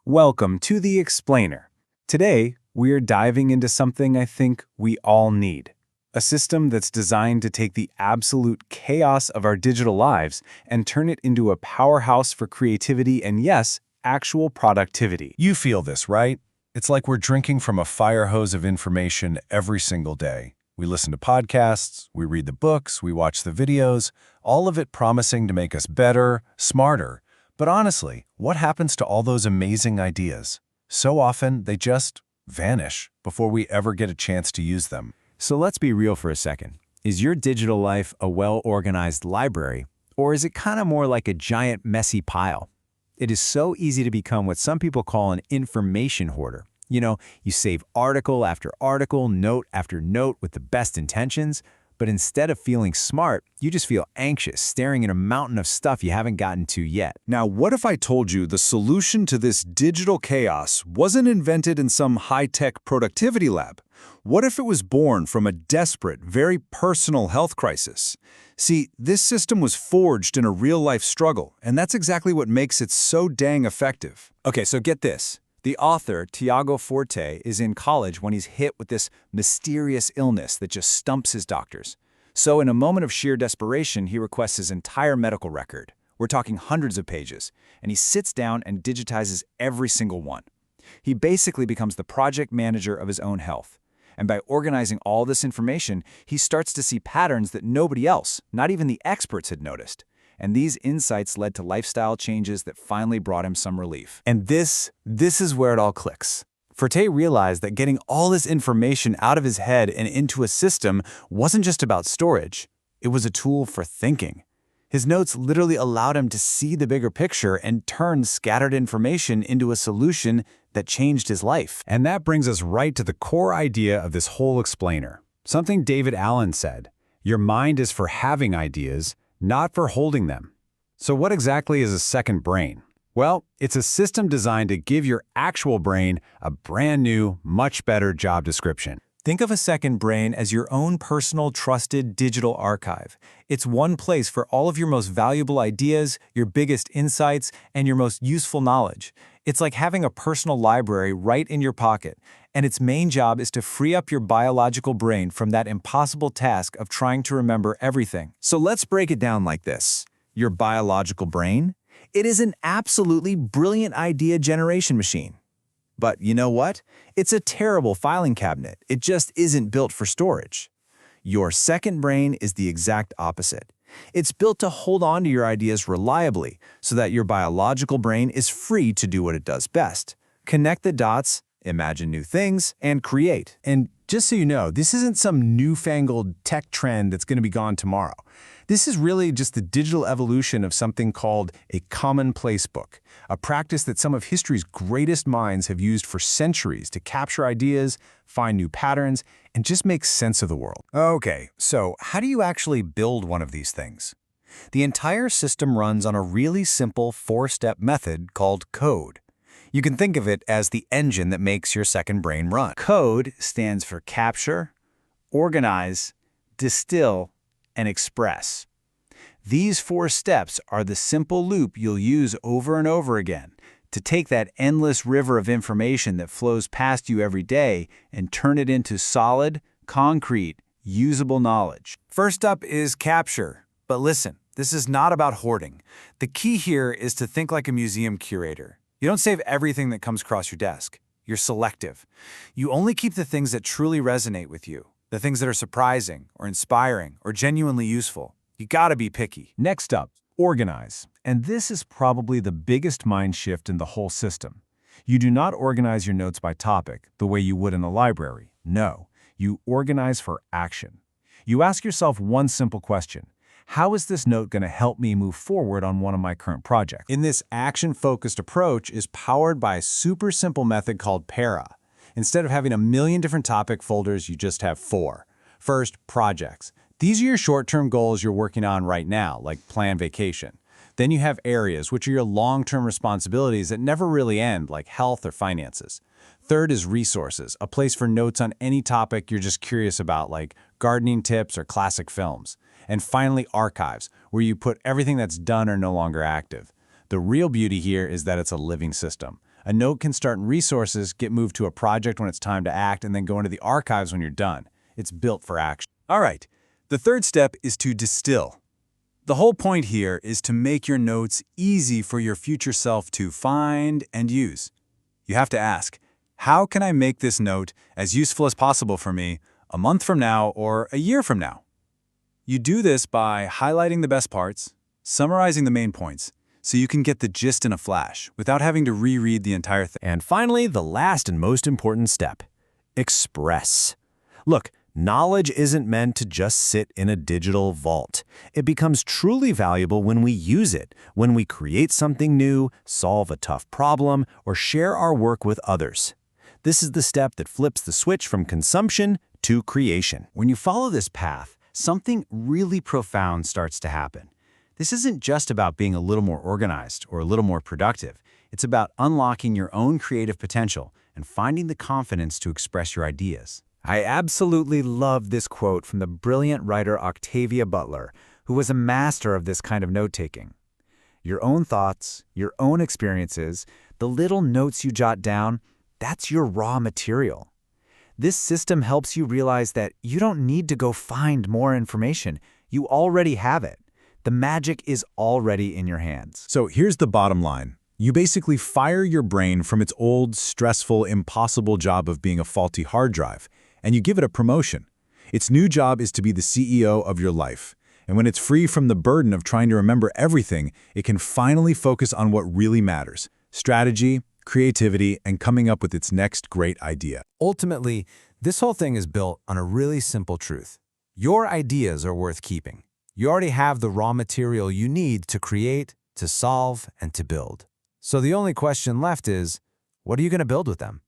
Welcome to The Explainer. Today, we're diving into something I think we all need. A system that's designed to take the absolute chaos of our digital lives and turn it into a powerhouse for creativity and, yes, actual productivity. You feel this, right? It's like we're drinking from a fire hose of information every single day. We listen to podcasts, we read the books, we watch the videos, all of it promising to make us better, smarter. But honestly, what happens to all those amazing ideas? So often, they just vanish before we ever get a chance to use them. So let's be real for a second. Is your digital life a well-organized library, or is it kind of more like a giant messy pile? It is so easy to become what some people call an information hoarder. You save article after article, note after note with the best intentions, but instead of feeling smart, you just feel anxious, staring at a mountain of stuff you haven't gotten to yet. Now, what if I told you the solution to this digital chaos wasn't invented in some high-tech productivity lab? What if it was born from a desperate, very personal health crisis? See, this system was forged in a real-life struggle, and that's exactly what makes it so dang effective. Okay, so get this. The author, Tiago Forte, is in college when he's hit with this mysterious illness that just stumps his doctors. So in a moment of sheer desperation, he requests his entire medical record. We're talking hundreds of pages, and he sits down and digitizes every single one. He basically becomes the project manager of his own health. And by organizing all this information, he starts to see patterns that nobody else, not even the experts, had noticed. And these insights led to lifestyle changes that finally brought him some relief. And this is where it all clicks. Forte realized that getting all this information out of his head and into a system wasn't just about storage. It was a tool for thinking. His notes literally allowed him to see the bigger picture and turn scattered information into a solution that changed his life. And that brings us right to the core idea of this whole explainer. Something David Allen said, "Your mind is for having ideas, not for holding them." So what exactly is a second brain? Well, it's a system designed to give your actual brain a brand new, much better job description. Think of a second brain as your own personal, trusted digital archive. It's one place for all of your most valuable ideas, your biggest insights, and your most useful knowledge. It's like having a personal library right in your pocket, and its main job is to free up your biological brain from that impossible task of trying to remember everything. So let's break it down like this. Your biological brain? It is an absolutely brilliant idea generation machine. But you know what? It's a terrible filing cabinet. It just isn't built for storage. Your second brain is the exact opposite. It's built to hold on to your ideas reliably so that your biological brain is free to do what it does best. Connect the dots, imagine new things, and create. And just so you know, this isn't some newfangled tech trend that's going to be gone tomorrow. This is really just the digital evolution of something called a commonplace book, a practice that some of history's greatest minds have used for centuries to capture ideas, find new patterns, and just make sense of the world. Okay, so how do you actually build one of these things? The entire system runs on a really simple four-step method called code. You can think of it as the engine that makes your second brain run. Code stands for capture, organize, distill, and express. These four steps are the simple loop you'll use over and over again to take that endless river of information that flows past you every day and turn it into solid, concrete, usable knowledge. First up is capture. But listen, this is not about hoarding. The key here is to think like a museum curator. You don't save everything that comes across your desk. You're selective. You only keep the things that truly resonate with you, the things that are surprising or inspiring or genuinely useful. You gotta be picky. Next up, organize. And this is probably the biggest mind shift in the whole system. You do not organize your notes by topic the way you would in a library. No, you organize for action. You ask yourself one simple question. How is this note going to help me move forward on one of my current projects? In this action-focused approach is powered by a super simple method called para. Instead of having a million different topic folders, you just have four. First, projects. These are your short-term goals you're working on right now, like plan vacation. Then you have areas, which are your long-term responsibilities that never really end, like health or finances. Third is resources, a place for notes on any topic you're just curious about, like gardening tips or classic films. And finally, archives, where you put everything that's done or no longer active. The real beauty here is that it's a living system, A note can start in resources, get moved to a project when it's time to act, and then go into the archives when you're done. It's built for action. All right, the third step is to distill. The whole point here is to make your notes easy for your future self to find and use. You have to ask, how can I make this note as useful as possible for me a month from now or a year from now? You do this by highlighting the best parts, summarizing the main points, so you can get the gist in a flash without having to reread the entire thing. And finally, the last and most important step: express. Look, knowledge isn't meant to just sit in a digital vault. It becomes truly valuable when we use it, when we create something new, solve a tough problem, or share our work with others. This is the step that flips the switch from consumption to creation. When you follow this path, something really profound starts to happen. This isn't just about being a little more organized or a little more productive. It's about unlocking your own creative potential and finding the confidence to express your ideas. I absolutely love this quote from the brilliant writer Octavia Butler, who was a master of this kind of note-taking. Your own thoughts, your own experiences, the little notes you jot down, that's your raw material. This system helps you realize that you don't need to go find more information. You already have it. The magic is already in your hands. So here's the bottom line. You basically fire your brain from its old, stressful, impossible job of being a faulty hard drive, and you give it a promotion. Its new job is to be the CEO of your life. And when it's free from the burden of trying to remember everything, it can finally focus on what really matters: strategy, creativity, and coming up with its next great idea. Ultimately, this whole thing is built on a really simple truth. Your ideas are worth keeping. You already have the raw material you need to create, to solve, and to build. So the only question left is, what are you going to build with them?